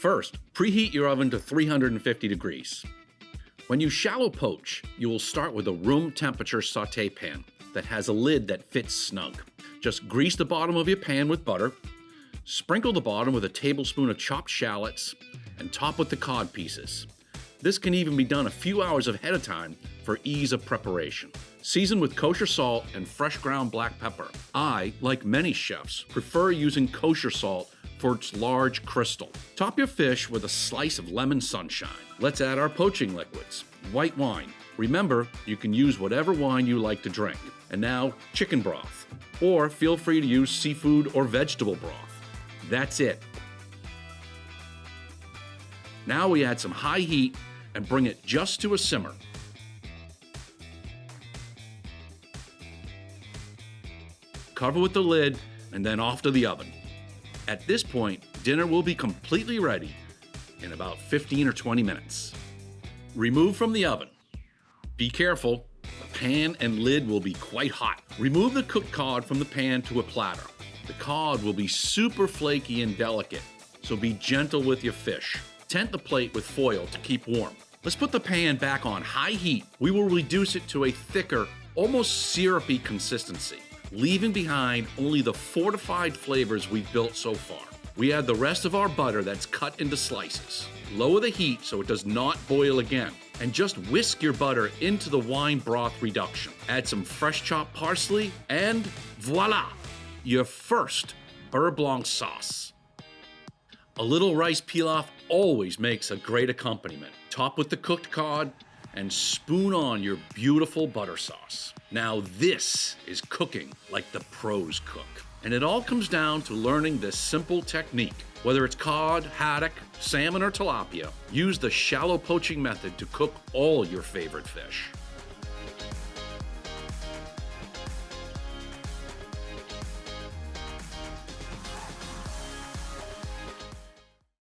First, preheat your oven to 350 degrees. When you shallow poach, you will start with a room temperature sauté pan that has a lid that fits snug. Just grease the bottom of your pan with butter, sprinkle the bottom with a tablespoon of chopped shallots, and top with the cod pieces. This can even be done a few hours ahead of time for ease of preparation. Season with kosher salt and fresh ground black pepper. I, like many chefs, prefer using kosher salt for its large crystal. Top your fish with a slice of lemon sunshine. Let's add our poaching liquids. White wine. Remember, you can use whatever wine you like to drink. And now, chicken broth. Or feel free to use seafood or vegetable broth. That's it. Now we add some high heat and bring it just to a simmer. Cover with the lid and then off to the oven. At this point, dinner will be completely ready in about 15 or 20 minutes. Remove from the oven. Be careful, the pan and lid will be quite hot. Remove the cooked cod from the pan to a platter. The cod will be super flaky and delicate, so be gentle with your fish. Tent the plate with foil to keep warm. Let's put the pan back on high heat. We will reduce it to a thicker, almost syrupy consistency, leaving behind only the fortified flavors we've built so far. We add the rest of our butter that's cut into slices. Lower the heat so it does not boil again, and just whisk your butter into the wine broth reduction. Add some fresh chopped parsley, and voila! Your first beurre blanc sauce. A little rice pilaf always makes a great accompaniment. Top with the cooked cod and spoon on your beautiful butter sauce. Now this is cooking like the pros cook. And it all comes down to learning this simple technique. Whether it's cod, haddock, salmon, or tilapia, use the shallow poaching method to cook all your favorite fish.